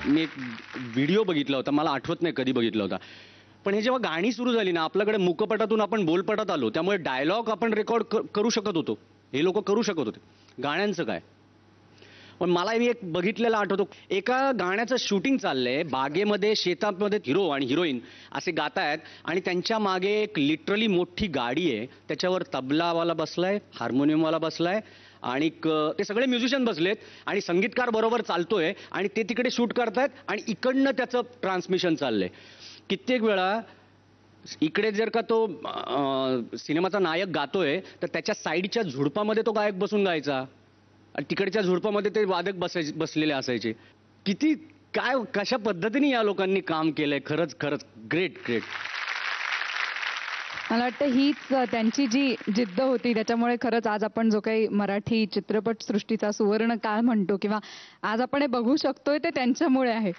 मी एक व्हिडिओ बघितला होता, मला आठवत नाही कधी बघितला होता, पण हे जेव्हा गाणी सुरू झाली ना, आपल्याकडे मुकपटातून आपण बोलपटात आलो, त्यामुळे डायलॉग आपण रेकॉर्ड करू शकत होतो, हे लोक करू शकत होते. गाण्यांचं काय? पण मला मी एक बघितलेला आठवतो, एका गाण्याचं शूटिंग चाललंय बागेमध्ये, शेतामध्ये हिरो आणि हिरोईन असे गातायत आणि त्यांच्या मागे एक लिटरली मोठी गाडी आहे, त्याच्यावर तबलावाला बसलाय, हार्मोनियमवाला बसलाय आणि ते सगळे म्युझिशियन बसलेत आणि संगीतकार बरोबर चालतोय आणि ते तिकडे शूट करतायत आणि इकडनं त्याचं ट्रान्समिशन चाललंय. कित्येक वेळा इकडे जर का तो सिनेमाचा नायक गातोय तर त्याच्या साईडच्या झुडपामध्ये तो गायक बसून गायचा आणि तिकडच्या झुडपामध्ये ते वादक बसलेले असायचे. किती काय कशा पद्धतीने या लोकांनी काम केलंय. खरंच खरंच ग्रेट ग्रेट. मला वाटतं हीच त्यांची जी जिद्द होती, त्याच्यामुळे खरंच आज आपण जो काही मराठी चित्रपट सृष्टीचा सुवर्ण काळ म्हणतो किंवा आज आपण हे बघू शकतोय ते त्यांच्यामुळे आहे.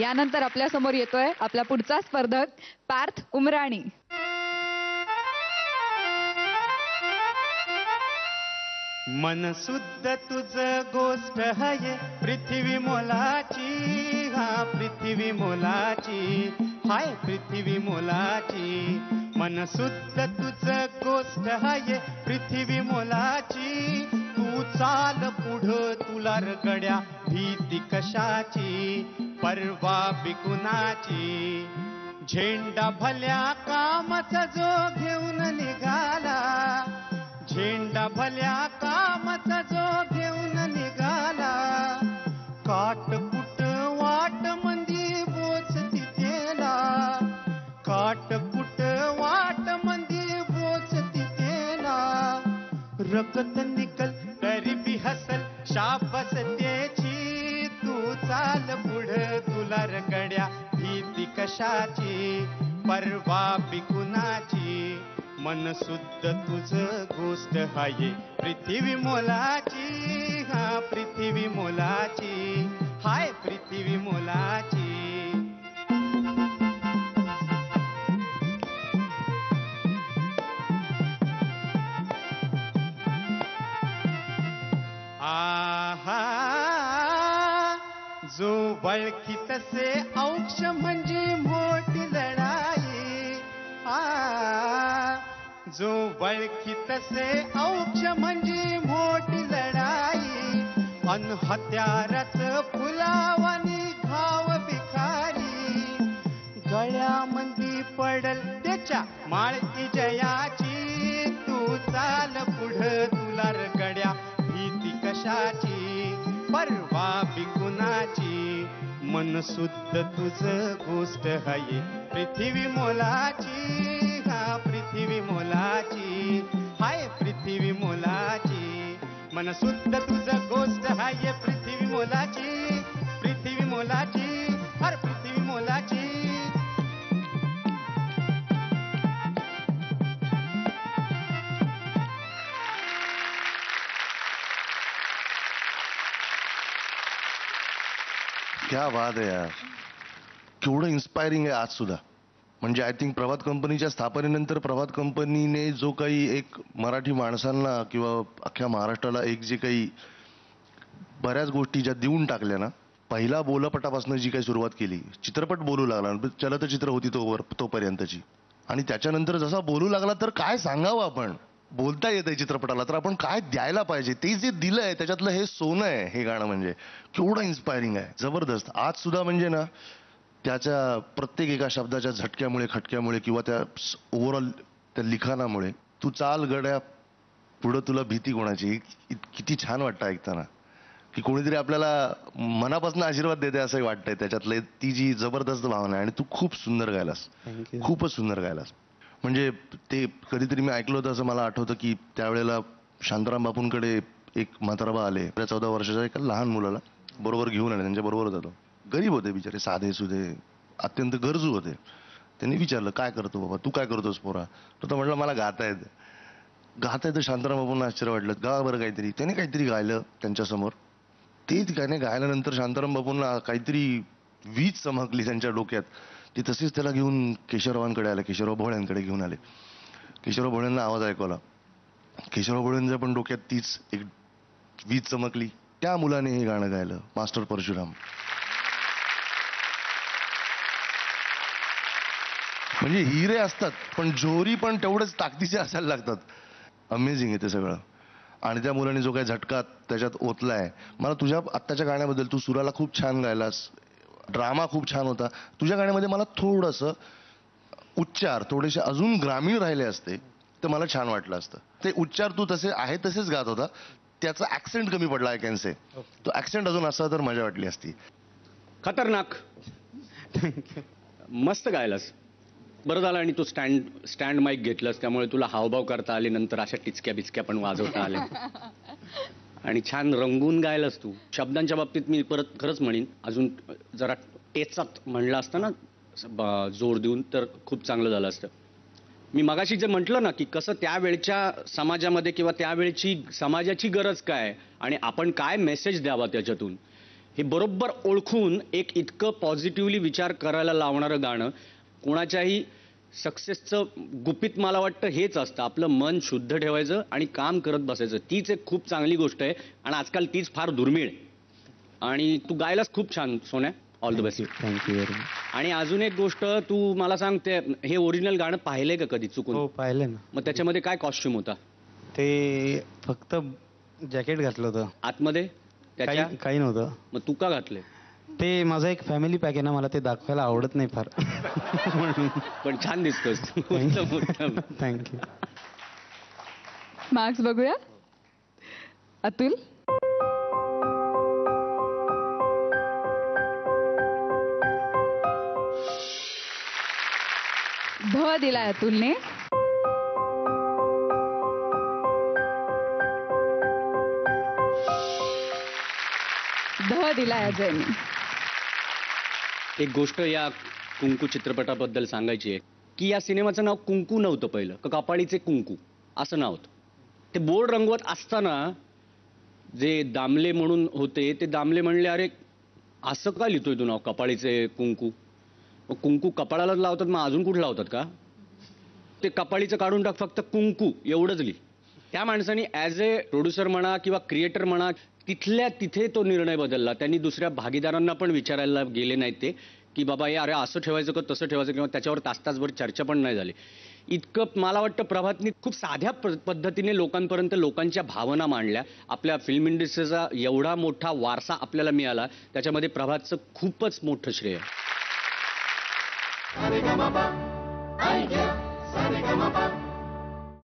यानंतर आपल्या समोर येतोय आपला पुढचा स्पर्धक पार्थ उमराणी. मन शुद्ध तुझ गोष्ट आहे पृथ्वी मोलाची, हा पृथ्वी मोलाची, हाय पृथ्वी मोलाची. मन शुद्ध तुझ गोष्ट आहे पृथ्वी मोलाची, तू चाल पुढं तुला रगड्या भीती कशाची, परवा बिकुनाची. झेंडा भल्या कामाचा जो घेऊन निघाला, झेंडा भल्या कामाचा जो घेऊन निघाला, काटकुट वाट मंदी बोच तिथेला, काटकुट वाट मंदी बोच तिथेला. रगत निकल गरिबी हसल शाबस त्याची, तू चाल पुढ तुला रगड्या भीती कशाची, परवा बिकुनाची. मन शुद्ध तुझ गोष्ट आहे पृथ्वी मोलाची, हा पृथ्वी मोलाची, हाय पृथ्वी मोलाची. आहा जो वळखी तसे औक्ष म्हणजे मोठी लढाई, जो वळखी तसे औक्ष म्हणजे मोठी लढाई. अन हत्यारच फुलावानी घाव भिखारी, गळ्यामंदी पडल त्याच्या माळती जयाची, तू चाल पुढ तुला रगड्या भीती कशाची, परवा बिकुनाची. मन शुद्ध तुझ गोष्ट आहे पृथ्वी मोलाची, हा पृथ्वी मोलाची, हाय पृथ्वी मोलाची. मन शुद्ध तुझ गोष्ट आहे पृथ्वी मोलाची, पृथ्वी मोलाची, हर पृथ्वी मोलाची. क्या बात आहे यार. केवढं इन्स्पायरिंग आहे आज सुद्धा. म्हणजे आय थिंक प्रभात कंपनीच्या स्थापनेनंतर प्रभात कंपनीने जो काही एक मराठी माणसांना किंवा अख्ख्या महाराष्ट्राला एक जे काही बऱ्याच गोष्टी ज्या देऊन टाकल्या ना, पहिला बोलपटापासून जी काही सुरुवात केली, चित्रपट बोलू लागला, चलतचित्र होती तोपर्यंतची, आणि त्याच्यानंतर जसा बोलू लागला तर काय सांगावं आपण. बोलता येतंय चित्रपटाला तर आपण काय द्यायला पाहिजे, ते जे दिलंय त्याच्यातलं हे सोनं आहे हे गाणं. म्हणजे केवढं इन्स्पायरिंग आहे, जबरदस्त. आज सुद्धा म्हणजे ना त्याच्या प्रत्येक एका शब्दाच्या झटक्यामुळे, खटक्यामुळे किंवा त्या ओव्हरऑल त्या लिखाणामुळे, तू चाल गड्या पुढं तुला भीती कोणाची, किती छान वाटतं ऐकताना की कोणीतरी आपल्याला मनापासून आशीर्वाद देते असंही वाटतंय. त्याच्यातले ती जी जबरदस्त भावना आहे. आणि तू खूप सुंदर गायलास, खूपच सुंदर गायलास. म्हणजे ते कधीतरी मी ऐकलं होतं असं मला आठवतं की त्यावेळेला शांताराम बापूंकडे एक म्हाताराबा आले, 14 वर्षाच्या एका लहान मुलाला बरोबर घेऊन आले, त्यांच्या बरोबर होता तो. गरीब होते बिचारे, साधे सुधे, अत्यंत गरजू होते. त्यांनी विचारलं काय करतो बाबा, तू काय करतोस पोरा. तो म्हटलं मला गाता येतं. गाता येतं. शांताराम बापूंना आश्चर्य वाटलं. गा बरं काहीतरी. त्याने काहीतरी गायलं त्यांच्यासमोर. तेच गाणे गायल्यानंतर शांताराम बापूंना काहीतरी वीज चमकली त्यांच्या डोक्यात. ती तशीच त्याला घेऊन केशवरावांकडे आले, केशवराव भोळ्यांकडे घेऊन आले. केशवराव भोळ्यांना आवाज ऐकवला केशवराव गोळेंच्या पण डोक्यात तीच एक वीज चमकली. त्या मुलाने हे गाणं गायलं, मास्टर परशुराम. म्हणजे हिरे असतात पण जोहरी पण तेवढेच ताकदीचे असायला लागतात. अमेझिंग आहे ते सगळं. आणि त्या मुलाने जो काही झटका त्याच्यात ओतलाय, मला तुझ्या आत्ताच्या गाण्याबद्दल, तू सुराला खूप छान गायलास, ड्रामा खूप छान होता. तुझ्या गाण्यामध्ये मला थोडंसं उच्चार थोडेसे अजून ग्रामीण राहिले असते तर मला छान वाटलं असतं. ते उच्चार तू तसे आहे तसेच गात होता, त्याचा ऍक्सेंट कमी पडला. आय कॅन से तो ऍक्सेंट अजून असा तर मजा वाटली असती. खतरनाक. मस्त गायलास. बरं झालं आणि तू स्टँड माईक घेतलंस, त्यामुळे तुला हावभाव करता आले, नंतर अशा टिचक्या बिचक्या पण वाजवता आल्या. आणि छान रंगून गायलास तू. शब्दांच्या बाबतीत मी परत खरंच म्हणीन, अजून जरा टेचात म्हणलं असतं ना जोर देऊन, तर खूप चांगलं झालं असतं. मी मगाशी जे म्हटलं ना की कसं त्यावेळच्या समाजामध्ये किंवा त्यावेळची समाजाची गरज काय आणि आपण काय मेसेज द्यावा त्याच्यातून, हे बरोबर ओळखून एक इतकं पॉझिटिव्हली विचार करायला लावणारं गाणं. कोणाच्याही सक्सेसचं गुपित मला वाटतं हेच असतं, आपलं मन शुद्ध ठेवायचं आणि काम करत बसायचं. तीच एक खूप चांगली गोष्ट आहे आणि आजकाल तीच फार दुर्मिळ. आणि तू गायलास खूप छान सोन्या. All the best. Thank you very much. आणि अजून एक गोष्ट, तू मला सांग, ते हे ओरिजिनल गाणं पाहिलंय का कधी चुकून? हो पाहिलं ना. मग त्याच्यामध्ये काय कॉस्ट्युम होता ते फक्त जॅकेट घातलं होतं, आतमध्ये त्याच्या? काही नव्हतं. मग तू का घातले? ते माझं एक फॅमिली पॅक आहे ना, मला ते दाखवायला आवडत नाही फार. पण छान दिसतोस. उत्तम उत्तम. थँक्यू. मार्क्स बघूया. अतुल. ध दिलाय अतुलने. ध दिलाय अजयने. एक गोष्ट या कुंकू चित्रपटाबद्दल सांगायची आहे की या सिनेमाचं नाव कुंकू नव्हतं पहिलं, कपाळीचे कुंकू असं नाव होतं. ते बोर्ड रंगवत असताना जे दामले म्हणून होते, ते दामले म्हणले, अरे असं का लिहितोय तू नाव कपाळीचे कुंकू? मग कुंकू कपाळालाच लावतात, मग अजून कुठं लावतात का? ते कपाळीचं काढून टाक, फक्त कुंकू एवढंच लिही. त्या माणसाने ॲज ए प्रोड्युसर म्हणा किंवा क्रिएटर म्हणा, तिथल्या तिथे तो निर्णय बदलला. त्यांनी दुसऱ्या भागीदारांना पण विचारायला गेले नाहीत ते की बाबा हे अरे असं ठेवायचं का तसं ठेवायचं, किंवा त्याच्यावर तासभर चर्चा पण नाही झाली. इतकं मला वाटतं प्रभातनी खूप साध्या पद्धतीने लोकांपर्यंत लोकांच्या भावना मांडल्या. आपल्या फिल्म इंडस्ट्रीचा एवढा मोठा वारसा आपल्याला मिळाला, त्याच्यामध्ये प्रभातचं खूपच मोठं श्रेय आहे.